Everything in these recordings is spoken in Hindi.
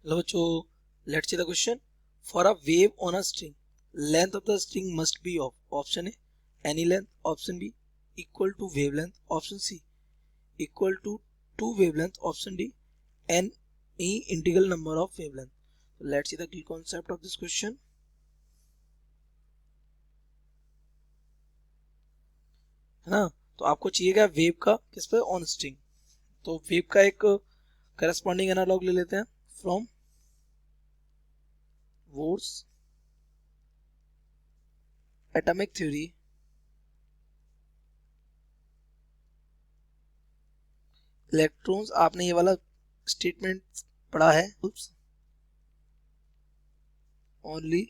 लो बच्चों, let's see the question. For a wave on a string, length of the string must be of option A any length, option B equal to wavelength, option C equal to two wavelength, option D any integral number of wavelength. So let's see the key concept of this question. है ना, तो आपको चाहिएगा वेव का किस पे, ऑन स्ट्रिंग. तो वेव का एक करस्पॉन्डिंग एनालॉग ले लेते हैं from Bohr's atomic theory. Electrons, आपने ये वाला स्टेटमेंट पढ़ा है, only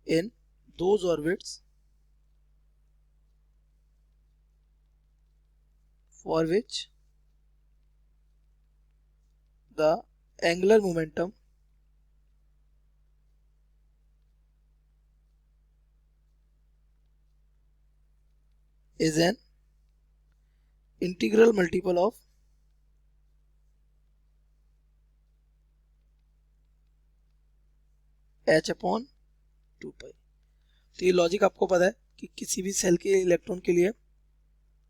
in those orbits for which the angular momentum is an integral multiple of h upon 2 pi. तो ये लॉजिक आपको पता है कि किसी भी सेल के इलेक्ट्रॉन के लिए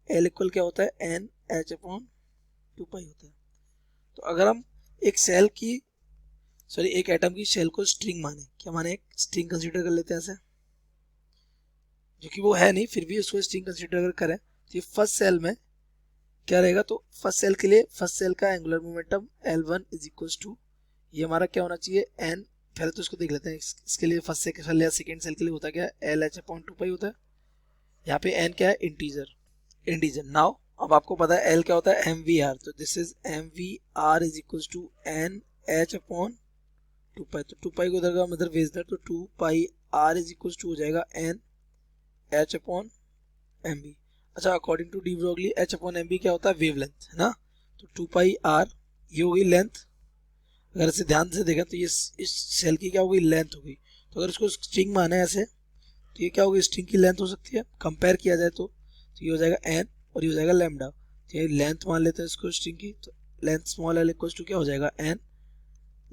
L इक्वल क्या होता है, एन एच अपॉन 2 पाई होता है. तो अगर हम एक सेल की एक एटम की शेल को स्ट्रिंग माने, क्या माने, एक स्ट्रिंग कंसीडर कर लेते हैं ऐसे, जो कि वो है नहीं, फिर भी उसको स्ट्रिंग कंसीडर अगर करें तो ये फर्स्ट सेल में क्या रहेगा. तो फर्स्ट सेल के लिए फर्स्ट सेल का angular momentum L1 is equal to, ये हमारा क्या होना चाहिए, एन. पहले तो इसको देख लेते हैं, इसके लिए फर्स्ट सेल या सेकेंड सेल के लिए होता क्या है, एल एच अपॉन 2 पाई होता है. यहाँ पे एन क्या है, इंटीजर. नाउ अब आपको पता है एल क्या होता है, एम वी आर. तो this is M V R is equal to N H upon 2 pi. तो 2 पाई को उधर का मतलब भेज दें, तो 2 pi r is equal to हो जाएगा n H upon m b. अच्छा, according to de Broglie h upon m b क्या होता है, वेवलेंथ, है ना. तो 2 पाई आर ये हो गई लेंथ. अगर इसे ध्यान से देखें तो ये इस सेल की क्या हो गई, लेंथ हो गई. तो अगर इसको स्ट्रिंग माना है ऐसे, तो ये क्या होगी, स्ट्रिंग की लेंथ हो सकती है. कंपेयर किया जाए तो ये हो जाएगा एन और ये हो जाएगा लैम्डा. तो ये लेंथ मान लेते हैं इसको स्ट्रिंग की, तो length small L equal to क्या हो जाएगा, एन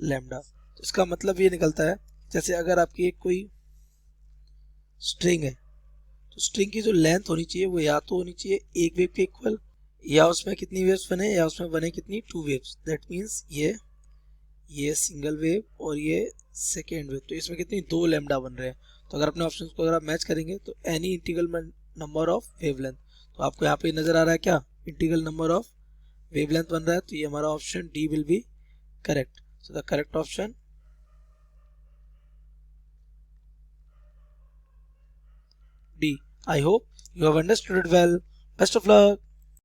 लैम्डा. तो इसका मतलब ये निकलता है, जैसे अगर आपकी एक कोई स्ट्रिंग है, तो स्ट्रिंग की जो लेंथ होनी चाहिए वो या तो होनी चाहिए एक वेव के इक्वल, या उसमें कितनी वेव्स बने, या उसमें बने कितनी, 2 वेव्स. दैट मीन्स ये सिंगल वेव और ये सेकेंड वेव, तो इसमें कितनी, 2 लैम्डा बन रहे हैं. तो अगर अपने ऑप्शंस को अगर आप मैच करेंगे तो any integral number of wavelength. तो आपको यहाँ पे नजर आ रहा है क्या, इंटीग्रल नंबर ऑफ वेवलेंथ बन रहा है. तो ये हमारा option D will be correct. So the correct option D. I hope you have understood it well. Best of luck.